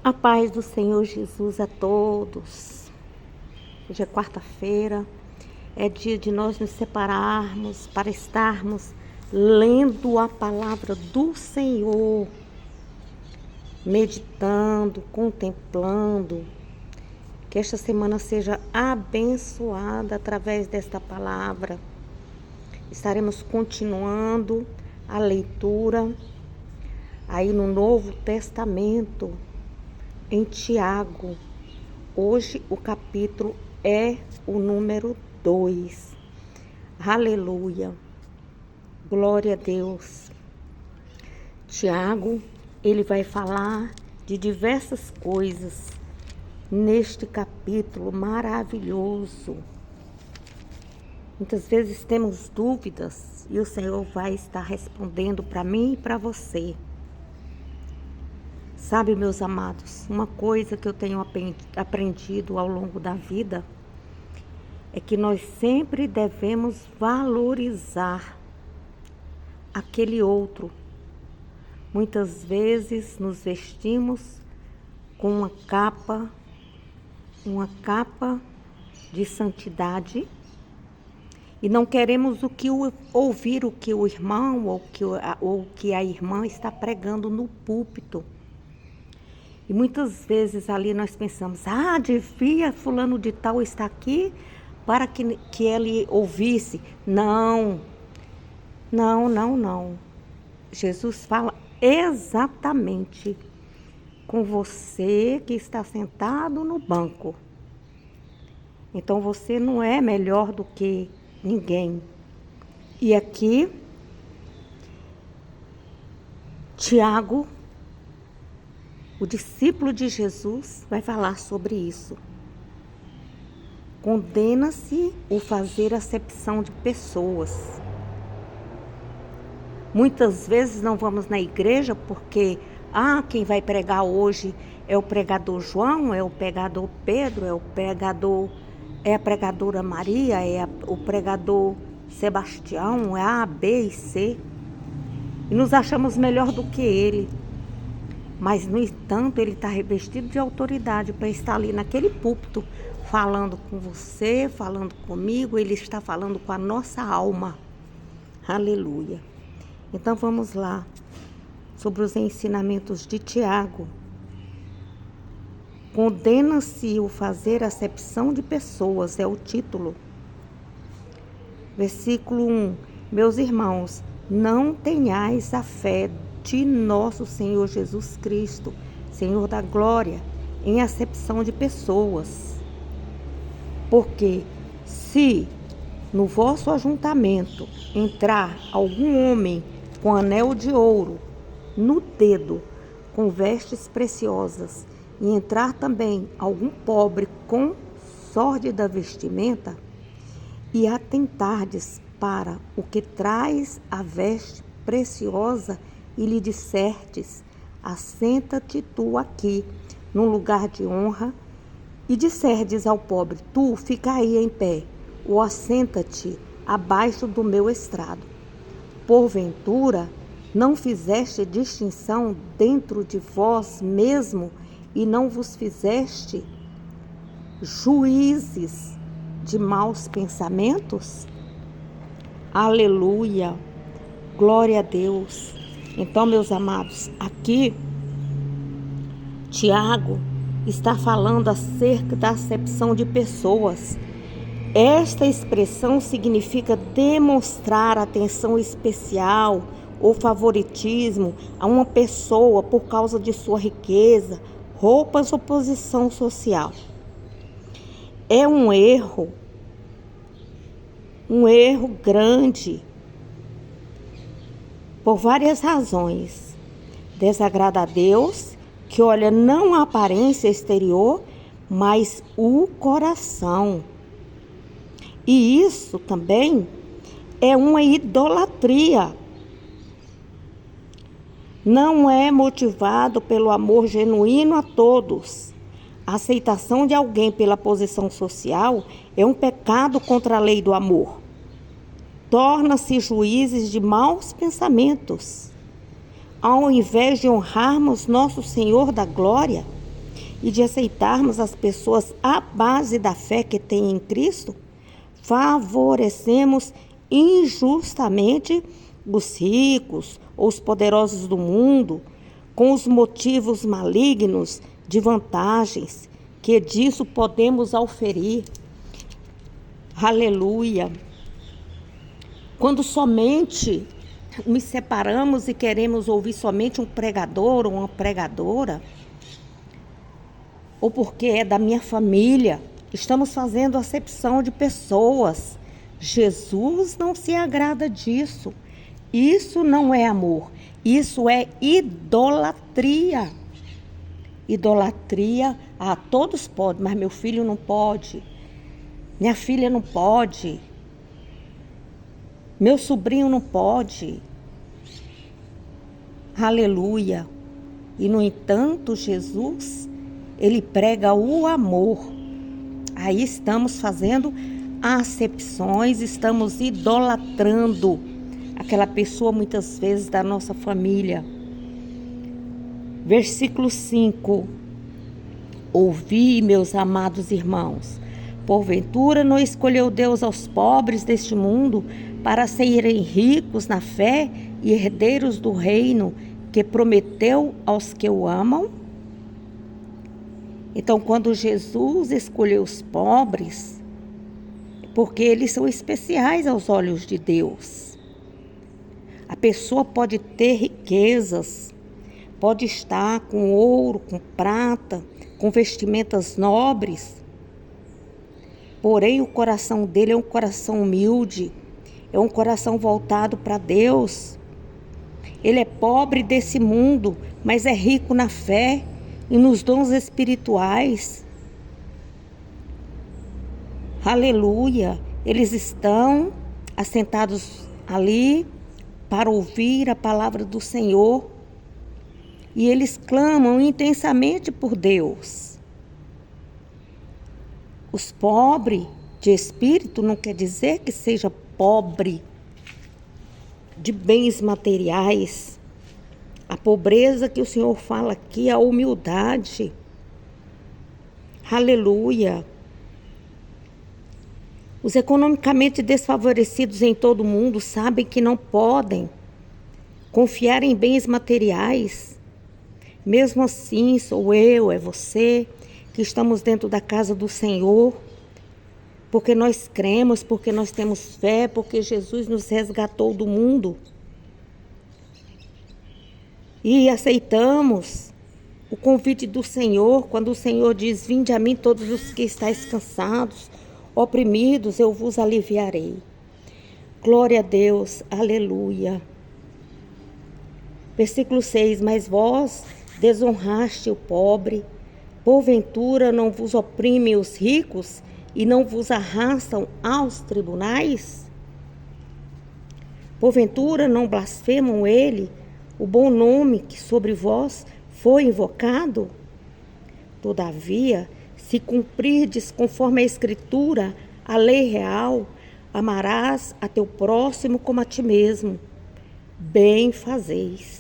A paz do Senhor Jesus a todos. Hoje é quarta-feira, é dia de nós nos separarmos para estarmos lendo a palavra do Senhor, meditando, contemplando. Que esta semana seja abençoada através desta palavra. Estaremos continuando a leitura aí no Novo Testamento, em Tiago. Hoje o capítulo é o número 2. Aleluia. Glória a Deus. Tiago, ele vai falar de diversas coisas neste capítulo maravilhoso. Muitas vezes temos dúvidas e o Senhor vai estar respondendo para mim e para você. Sabe, meus amados, uma coisa que eu tenho aprendido ao longo da vida é que nós sempre devemos valorizar aquele outro. Muitas vezes nos vestimos com uma capa de santidade e não queremos ouvir o que o irmão ou que a irmã está pregando no púlpito. E muitas vezes ali nós pensamos, devia fulano de tal estar aqui para que ele ouvisse. Não. Jesus fala exatamente com você que está sentado no banco. Então você não é melhor do que ninguém. E aqui, Tiago, o discípulo de Jesus, vai falar sobre isso. Condena-se o fazer acepção de pessoas. Muitas vezes não vamos na igreja porque quem vai pregar hoje é o pregador João, é o pregador Pedro, é a pregadora Maria, o pregador Sebastião, é A, B e C. E nos achamos melhor do que ele. Mas, no entanto, ele está revestido de autoridade para estar ali naquele púlpito, falando com você, falando comigo. Ele está falando com a nossa alma. Aleluia. Então, vamos lá, sobre os ensinamentos de Tiago. Condena-se o fazer acepção de pessoas, é o título. Versículo 1. Meus irmãos, não tenhais a fé de nosso Senhor Jesus Cristo, Senhor da glória, em acepção de pessoas. Porque se no vosso ajuntamento entrar algum homem com anel de ouro no dedo, com vestes preciosas, e entrar também algum pobre com sórdida vestimenta, e atentardes para o que traz a veste preciosa, e lhe dissertes, assenta-te tu aqui, num lugar de honra, e disserdes ao pobre, tu fica aí em pé, ou assenta-te abaixo do meu estrado. Porventura, não fizeste distinção dentro de vós mesmo, e não vos fizeste juízes de maus pensamentos? Aleluia! Glória a Deus! Então, meus amados, aqui Tiago está falando acerca da acepção de pessoas. Esta expressão significa demonstrar atenção especial ou favoritismo a uma pessoa por causa de sua riqueza, roupas ou posição social. É um erro grande, por várias razões. Desagrada a Deus, que olha não a aparência exterior, mas o coração. E isso também é uma idolatria. Não é motivado pelo amor genuíno a todos. A aceitação de alguém pela posição social é um pecado contra a lei do amor. Torna-se juízes de maus pensamentos. ao invés de honrarmos nosso Senhor da glória, e de aceitarmos as pessoas à base da fé que têm em Cristo, favorecemos injustamente os ricos ou os poderosos do mundo com os motivos malignos de vantagens que disso podemos auferir. Aleluia! Quando somente nos separamos e queremos ouvir somente um pregador ou uma pregadora, ou porque é da minha família, estamos fazendo acepção de pessoas. Jesus não se agrada disso. Isso não é amor, isso é idolatria. Idolatria, todos podem, mas meu filho não pode, minha filha não pode, meu sobrinho não pode. Aleluia! E no entanto, Jesus, ele prega o amor. Aí estamos fazendo acepções, estamos idolatrando aquela pessoa muitas vezes da nossa família. Versículo 5. Ouvi, meus amados irmãos, porventura não escolheu Deus aos pobres deste mundo para serem ricos na fé e herdeiros do reino que prometeu aos que o amam? Então, quando Jesus escolheu os pobres, porque eles são especiais aos olhos de Deus. A pessoa pode ter riquezas, pode estar com ouro, com prata, com vestimentas nobres, porém o coração dele é um coração humilde, é um coração voltado para Deus. Ele é pobre desse mundo, mas é rico na fé e nos dons espirituais. Aleluia! Eles estão assentados ali para ouvir a palavra do Senhor e eles clamam intensamente por Deus. Os pobres de espírito não quer dizer que seja pobre de bens materiais. A pobreza que o Senhor fala aqui é a humildade. Aleluia! Os economicamente desfavorecidos em todo o mundo sabem que não podem confiar em bens materiais. Mesmo assim, sou eu, é você, que estamos dentro da casa do Senhor, porque nós cremos, porque nós temos fé, porque Jesus nos resgatou do mundo. E aceitamos o convite do Senhor, quando o Senhor diz: vinde a mim todos os que estáis cansados, oprimidos, eu vos aliviarei. Glória a Deus, aleluia. Versículo 6, mas vós desonraste o pobre, porventura não vos oprimem os ricos e não vos arrastam aos tribunais? Porventura não blasfemam ele, o bom nome que sobre vós foi invocado? Todavia, se cumprirdes conforme a Escritura, a lei real, amarás a teu próximo como a ti mesmo. Bem fazeis.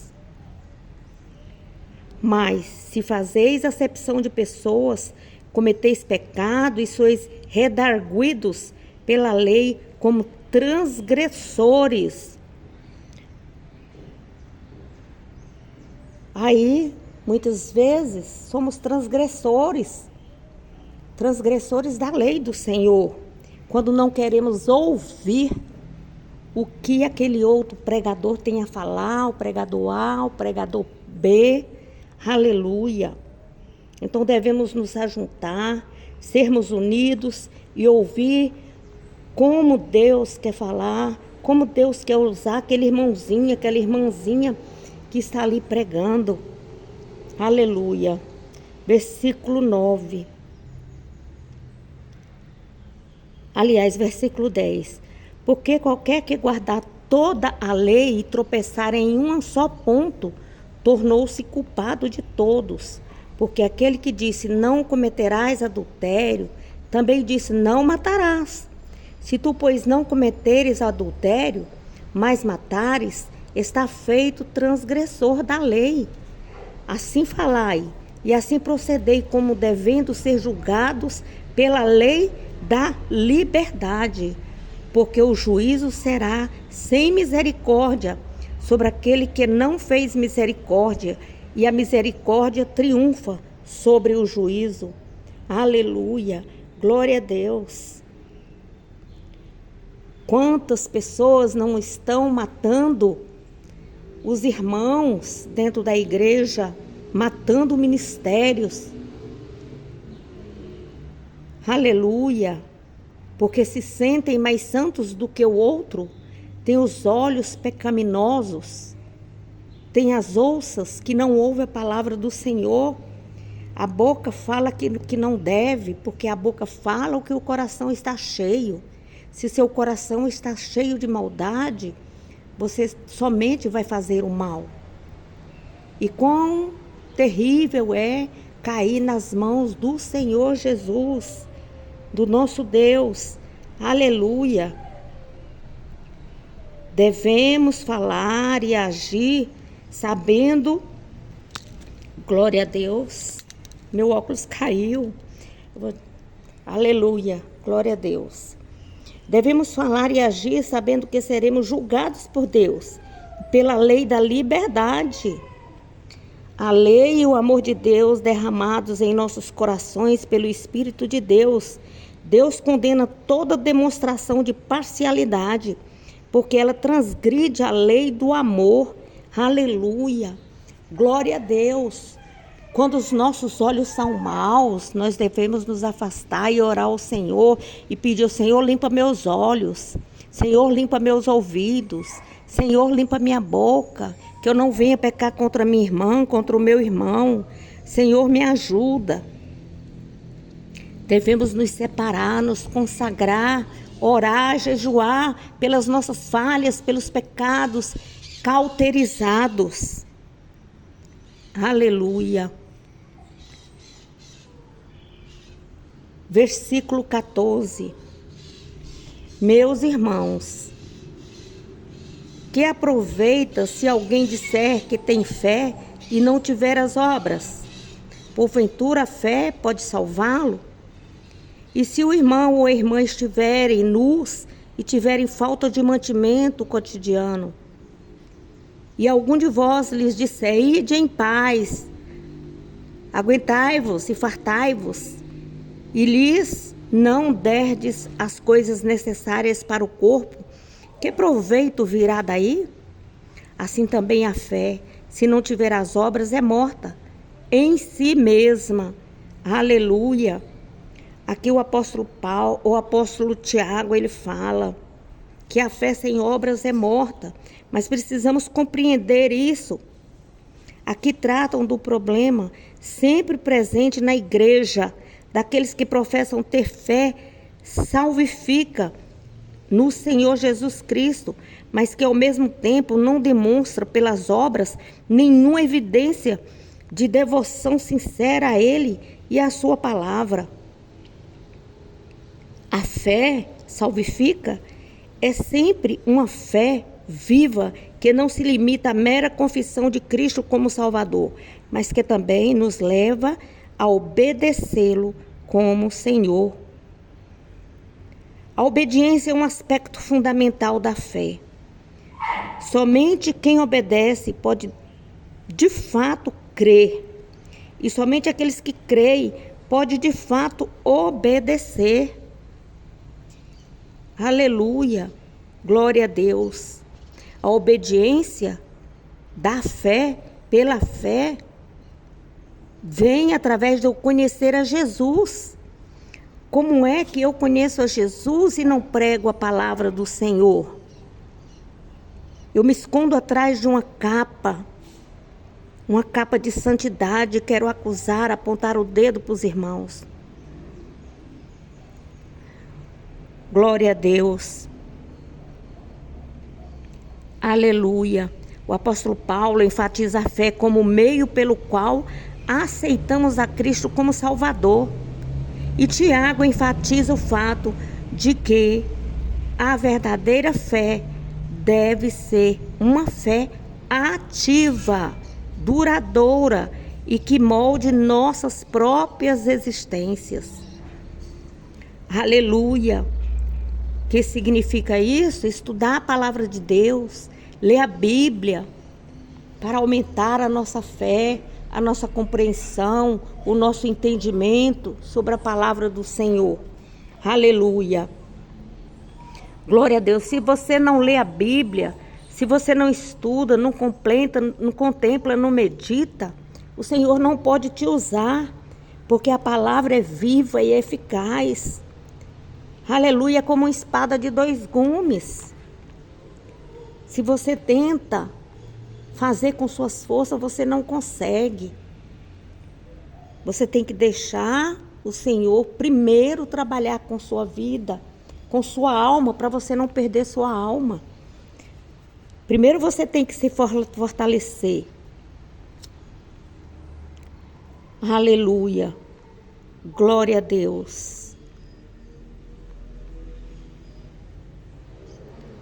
Mas, se fazeis acepção de pessoas, cometeis pecado e sois redarguidos pela lei como transgressores. Aí, muitas vezes, somos transgressores da lei do Senhor, quando não queremos ouvir o que aquele outro pregador tem a falar, o pregador A, o pregador B. Aleluia! Então devemos nos ajuntar, sermos unidos e ouvir como Deus quer falar, como Deus quer usar aquele irmãozinho, aquela irmãzinha que está ali pregando. Aleluia! Versículo 9. Aliás, versículo 10. Porque qualquer que guardar toda a lei e tropeçar em um só ponto, tornou-se culpado de todos. Porque aquele que disse não cometerás adultério, também disse não matarás. Se tu, pois, não cometeres adultério, mas matares, está feito transgressor da lei. Assim falai, E assim procedei como devendo ser julgados pela lei da liberdade, porque o juízo será sem misericórdia sobre aquele que não fez misericórdia, e a misericórdia triunfa sobre o juízo. Aleluia, glória a Deus. Quantas pessoas não estão matando os irmãos dentro da igreja, matando ministérios. Aleluia, porque se sentem mais santos do que o outro, têm os olhos pecaminosos, têm as ouças que não ouvem a palavra do Senhor, a boca fala aquilo que não deve, porque a boca fala o que o coração está cheio. Se seu coração está cheio de maldade, você somente vai fazer o mal. E quão terrível é cair nas mãos do Senhor Jesus, do nosso Deus. Aleluia. Devemos falar e agir sabendo, glória a Deus, meu óculos caiu. Aleluia, glória a Deus. Devemos falar e agir sabendo que seremos julgados por Deus, pela lei da liberdade. A lei e o amor de Deus derramados em nossos corações pelo Espírito de Deus. Deus condena toda demonstração de parcialidade, porque ela transgride a lei do amor. Aleluia, glória a Deus. Quando os nossos olhos são maus, nós devemos nos afastar e orar ao Senhor e pedir ao Senhor, limpa meus olhos, Senhor, limpa meus ouvidos, Senhor, limpa minha boca, que eu não venha pecar contra minha irmã, contra o meu irmão. Senhor, me ajuda. Devemos nos separar, nos consagrar, orar, jejuar pelas nossas falhas, pelos pecados cauterizados. Aleluia. Versículo 14. Meus irmãos, que aproveita se alguém disser que tem fé e não tiver as obras? Porventura a fé pode salvá-lo? E se o irmão ou a irmã estiverem nus e tiverem falta de mantimento cotidiano, e algum de vós lhes disser, ide em paz, aguentai-vos e fartai-vos, e lhes não derdes as coisas necessárias para o corpo, que proveito virá daí? Assim também a fé, se não tiver as obras, é morta em si mesma. Aleluia. Aqui o apóstolo Tiago, ele fala que a fé sem obras é morta, mas precisamos compreender isso. Aqui tratam do problema sempre presente na igreja, daqueles que professam ter fé salvífica no Senhor Jesus Cristo, mas que ao mesmo tempo não demonstra pelas obras nenhuma evidência de devoção sincera a Ele e à sua palavra. A fé salvífica é sempre uma fé viva que não se limita à mera confissão de Cristo como Salvador, mas que também nos leva a obedecê-lo como Senhor. A obediência é um aspecto fundamental da fé. Somente quem obedece pode de fato crer, e somente aqueles que creem podem de fato obedecer. Aleluia, glória a Deus. A obediência da fé, pela fé, vem através de eu conhecer a Jesus. Como é que eu conheço a Jesus e não prego a palavra do Senhor? Eu me escondo atrás de uma capa de santidade, quero acusar, apontar o dedo para os irmãos. Glória a Deus. Aleluia. O apóstolo Paulo enfatiza a fé como meio pelo qual aceitamos a Cristo como Salvador. E Tiago enfatiza o fato de que a verdadeira fé deve ser uma fé ativa, duradoura e que molde nossas próprias existências. Aleluia! O que significa isso? Estudar a palavra de Deus, ler a Bíblia, para aumentar a nossa fé, a nossa compreensão, o nosso entendimento sobre a palavra do Senhor. Aleluia! Glória a Deus. Se você não lê a Bíblia, se você não estuda, não contempla, não medita, o Senhor não pode te usar, porque a palavra é viva e eficaz. Aleluia, é como uma espada de 2 gumes. Se você tenta fazer com suas forças, você não consegue. Você tem que deixar o Senhor primeiro trabalhar com sua vida, com sua alma, para você não perder sua alma. Primeiro você tem que se fortalecer. Aleluia. Glória a Deus.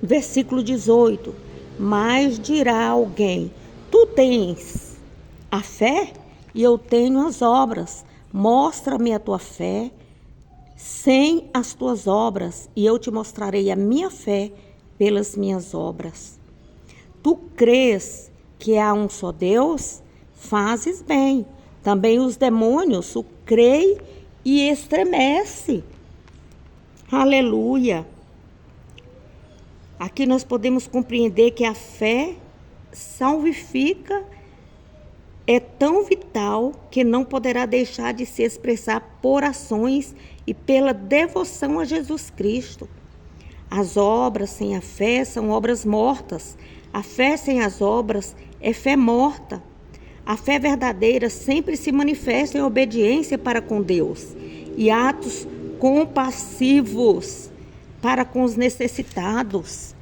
Versículo 18. Mas dirá alguém: tu tens a fé e eu tenho as obras. Mostra-me a tua fé sem as tuas obras, e eu te mostrarei a minha fé pelas minhas obras. Tu crês que há um só Deus? Fazes bem. Também os demônios o creem e estremece. Aleluia. Aqui nós podemos compreender que a fé salvifica, é tão vital que não poderá deixar de se expressar por ações e pela devoção a Jesus Cristo. As obras sem a fé são obras mortas. A fé sem as obras é fé morta. A fé verdadeira sempre se manifesta em obediência para com Deus e atos compassivos para com os necessitados.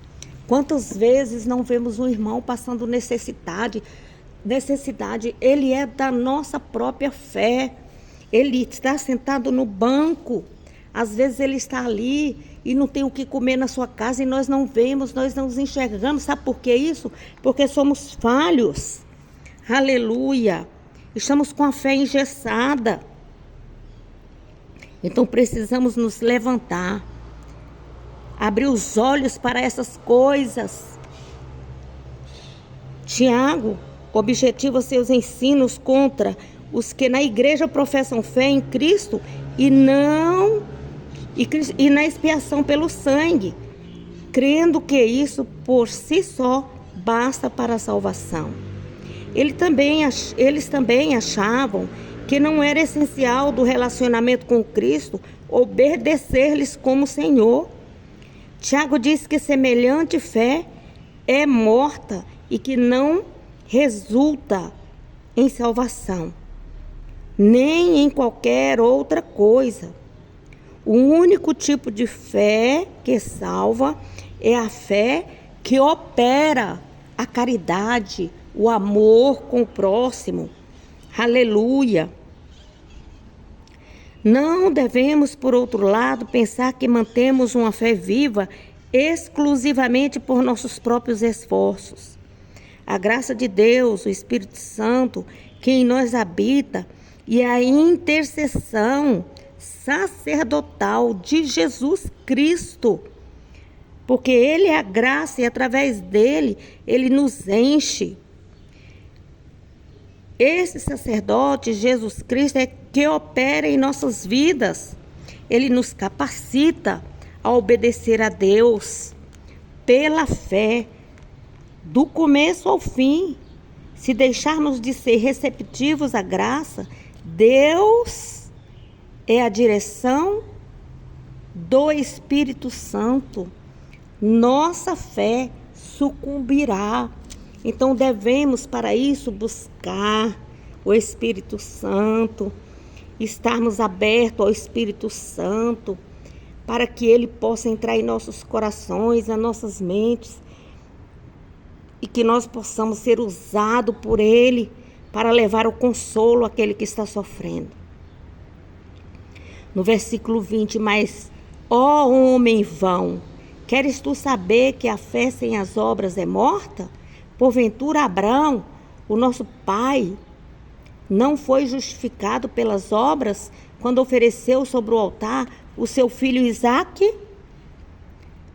Quantas vezes não vemos um irmão passando necessidade, ele é da nossa própria fé. Ele está sentado no banco, às vezes ele está ali e não tem o que comer na sua casa e nós não vemos, nós não nos enxergamos. Sabe por que isso? Porque somos falhos. Aleluia! Estamos com a fé engessada. Então precisamos nos levantar, abrir os olhos para essas coisas. Tiago objetiva seus ensinos contra os que na igreja professam fé em Cristo e na expiação pelo sangue, crendo que isso por si só basta para a salvação. Eles também achavam que não era essencial do relacionamento com Cristo obedecer-lhes como Senhor. Tiago diz que semelhante fé é morta e que não resulta em salvação, nem em qualquer outra coisa. O único tipo de fé que salva é a fé que opera a caridade, o amor com o próximo. Aleluia! Não devemos, por outro lado, pensar que mantemos uma fé viva exclusivamente por nossos próprios esforços. A graça de Deus, o Espírito Santo, que em nós habita, e a intercessão sacerdotal de Jesus Cristo, porque Ele é a graça e através dele, Ele nos enche. Esse sacerdote, Jesus Cristo, é que opera em nossas vidas. Ele nos capacita a obedecer a Deus pela fé, do começo ao fim. Se deixarmos de ser receptivos à graça, Deus é a direção do Espírito Santo. Nossa fé sucumbirá. Então devemos para isso buscar o Espírito Santo, estarmos abertos ao Espírito Santo, para que Ele possa entrar em nossos corações, nas nossas mentes, e que nós possamos ser usados por Ele para levar o consolo àquele que está sofrendo. No versículo 20, mas, ó homem vão, queres tu saber que a fé sem as obras é morta? Porventura Abraão, o nosso pai, não foi justificado pelas obras quando ofereceu sobre o altar o seu filho Isaque?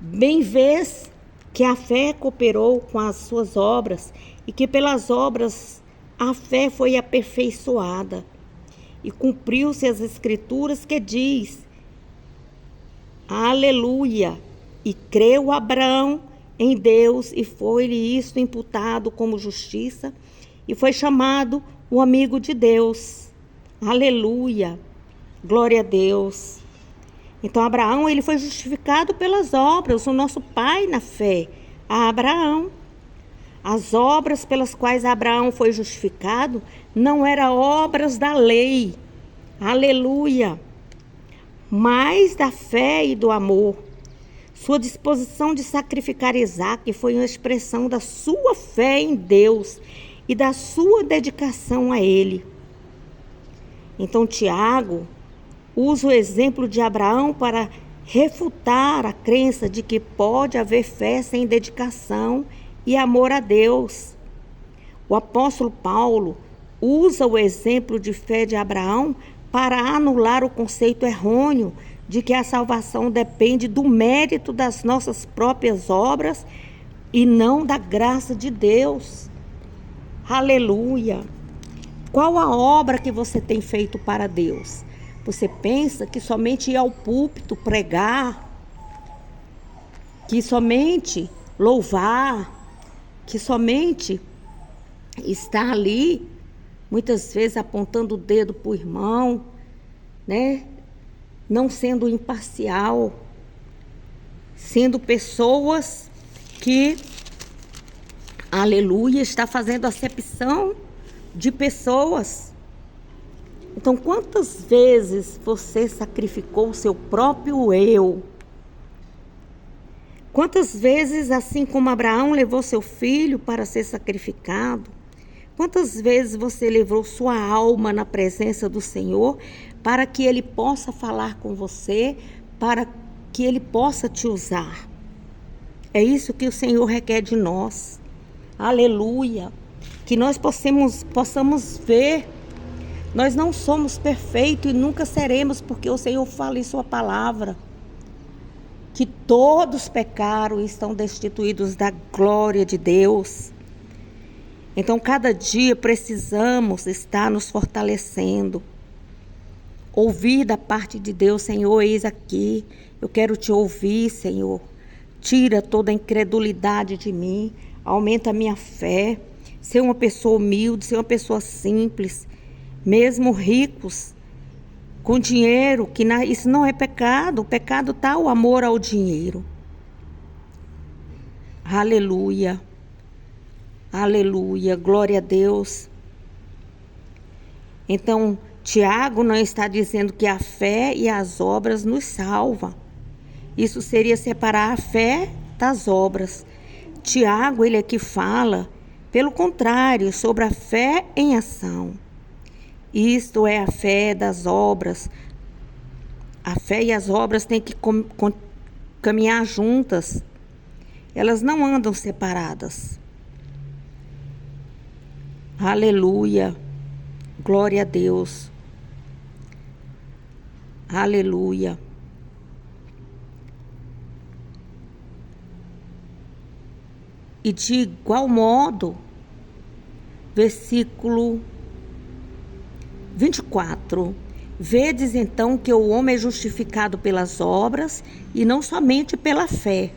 Bem vês que a fé cooperou com as suas obras e que pelas obras a fé foi aperfeiçoada. E cumpriu-se as escrituras que diz: Aleluia! E creu Abraão em Deus e foi-lhe isto imputado como justiça e foi chamado o amigo de Deus. Aleluia! Glória a Deus! Então Abraão, ele foi justificado pelas obras, o nosso pai na fé, a Abraão. As obras pelas quais Abraão foi justificado não eram obras da lei, aleluia, mas da fé e do amor. Sua disposição de sacrificar Isaque foi uma expressão da sua fé em Deus e da sua dedicação a Ele. Então Tiago usa o exemplo de Abraão para refutar a crença de que pode haver fé sem dedicação e amor a Deus. O apóstolo Paulo usa o exemplo de fé de Abraão para anular o conceito errôneo de que a salvação depende do mérito das nossas próprias obras e não da graça de Deus. Aleluia! Qual a obra que você tem feito para Deus? Você pensa que somente ir ao púlpito pregar, que somente louvar, que somente está ali, muitas vezes apontando o dedo para o irmão, né? Não sendo imparcial, sendo pessoas que, aleluia, está fazendo acepção de pessoas. Então, quantas vezes você sacrificou o seu próprio eu? Quantas vezes, assim como Abraão levou seu filho para ser sacrificado, quantas vezes você levou sua alma na presença do Senhor para que Ele possa falar com você, para que Ele possa te usar? É isso que o Senhor requer de nós. Aleluia! Que nós possamos ver. Nós não somos perfeitos e nunca seremos, porque o Senhor fala em sua palavra que todos pecaram e estão destituídos da glória de Deus. Então, cada dia precisamos estar nos fortalecendo. Ouvir da parte de Deus: Senhor, eis aqui, eu quero te ouvir, Senhor. Tira toda a incredulidade de mim, aumenta a minha fé. Ser uma pessoa humilde, ser uma pessoa simples, mesmo ricos, com dinheiro, isso não é pecado. O pecado está o amor ao dinheiro. Aleluia. Aleluia. Glória a Deus. Então, Tiago não está dizendo que a fé e as obras nos salvam. Isso seria separar a fé das obras. Tiago, ele aqui fala, pelo contrário, sobre a fé em ação. Isto é a fé das obras. A fé e as obras têm que caminhar juntas. Elas não andam separadas. Aleluia. Glória a Deus. Aleluia. E de igual modo, versículo 24. Vedes então que o homem é justificado pelas obras e não somente pela fé.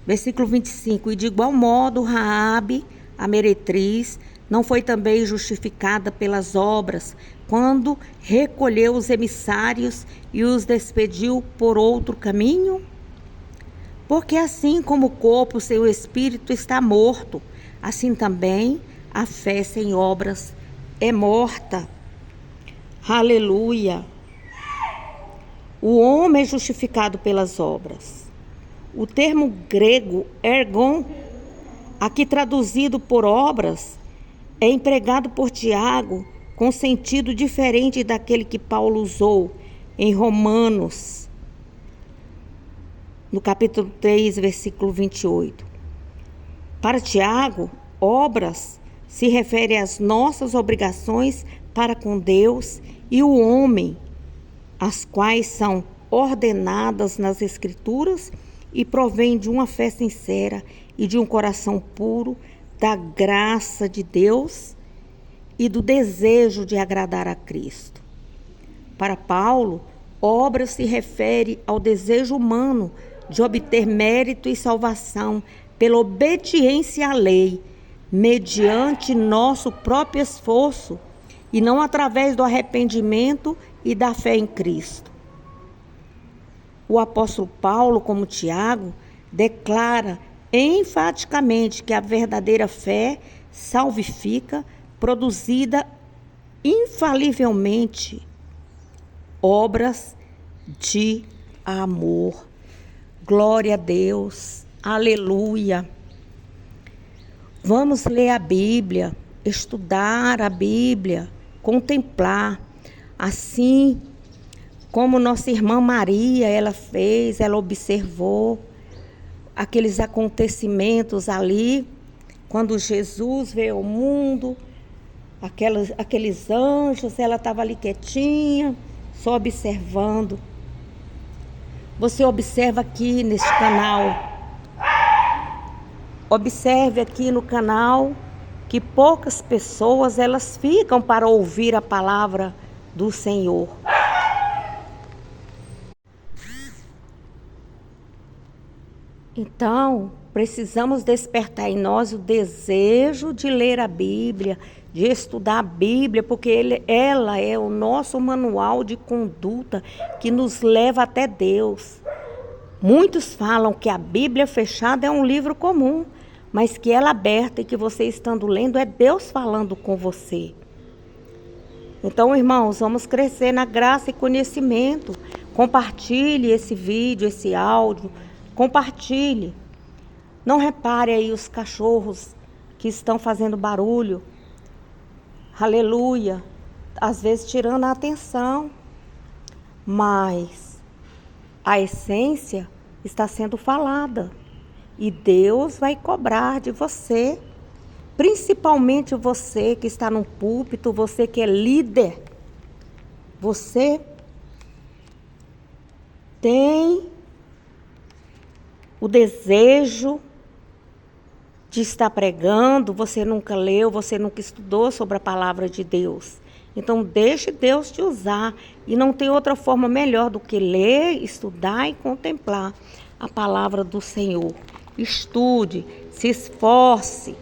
Versículo 25. E de igual modo Raabe, a meretriz, não foi também justificada pelas obras, quando recolheu os emissários e os despediu por outro caminho? Porque assim como o corpo sem o espírito está morto, assim também a fé sem obras é morta. Aleluia. O homem é justificado pelas obras. O termo grego ergon, aqui traduzido por obras, é empregado por Tiago com sentido diferente daquele que Paulo usou em Romanos, no capítulo 3, versículo 28. Para Tiago, obras se refere às nossas obrigações para com Deus e o homem, as quais são ordenadas nas Escrituras e provém de uma fé sincera e de um coração puro, da graça de Deus e do desejo de agradar a Cristo. Para Paulo, obra se refere ao desejo humano de obter mérito e salvação pela obediência à lei, mediante nosso próprio esforço e não através do arrependimento e da fé em Cristo. O apóstolo Paulo, como Tiago, declara enfaticamente que a verdadeira fé salvifica, produzida infalivelmente obras de amor. Glória a Deus, aleluia. Vamos ler a Bíblia, estudar a Bíblia, contemplar, assim como nossa irmã Maria, ela fez, ela observou aqueles acontecimentos ali, quando Jesus veio ao mundo, aqueles anjos, ela estava ali quietinha, só observando. Você observa aqui neste canal, observe aqui no canal que poucas pessoas elas ficam para ouvir a palavra do Senhor. Então, precisamos despertar em nós o desejo de ler a Bíblia, de estudar a Bíblia, porque ela é o nosso manual de conduta que nos leva até Deus. Muitos falam que a Bíblia fechada é um livro comum, mas que ela aberta e que você estando lendo é Deus falando com você. Então, irmãos, vamos crescer na graça e conhecimento. Compartilhe esse vídeo, esse áudio. Compartilhe. Não repare aí os cachorros que estão fazendo barulho. Aleluia. Às vezes tirando a atenção. Mas a essência está sendo falada. E Deus vai cobrar de você. Principalmente você que está no púlpito, você que é líder. Você tem o desejo de estar pregando, você nunca leu, você nunca estudou sobre a palavra de Deus. Então, deixe Deus te usar. E não tem outra forma melhor do que ler, estudar e contemplar a palavra do Senhor. Estude, se esforce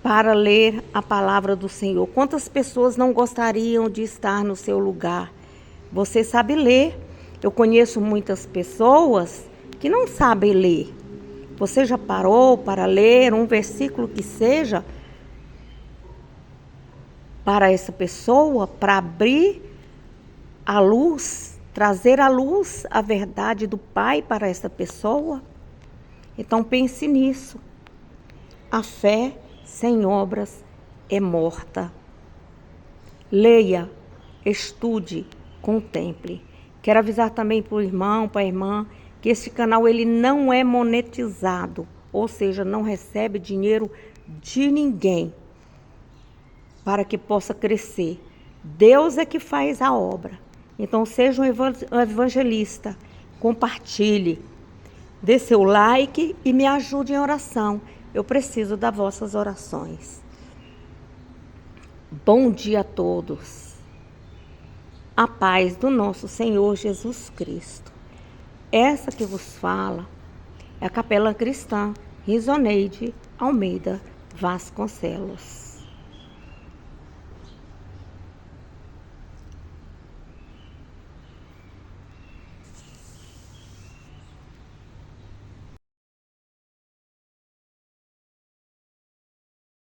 para ler a palavra do Senhor. Quantas pessoas não gostariam de estar no seu lugar? Você sabe ler. Eu conheço muitas pessoas que não sabem ler. Você já parou para ler um versículo que seja para essa pessoa, para abrir a luz, trazer à luz a verdade do Pai para essa pessoa? Então pense nisso. A fé sem obras é morta. Leia, estude, contemple. Quero avisar também para o irmão, para a irmã, que esse canal ele não é monetizado, ou seja, não recebe dinheiro de ninguém para que possa crescer. Deus é que faz a obra. Então seja um evangelista, compartilhe, dê seu like e me ajude em oração. Eu preciso das vossas orações. Bom dia a todos. A paz do nosso Senhor Jesus Cristo. Essa que vos fala é a capelã cristã Risoneide Almeida Vasconcelos.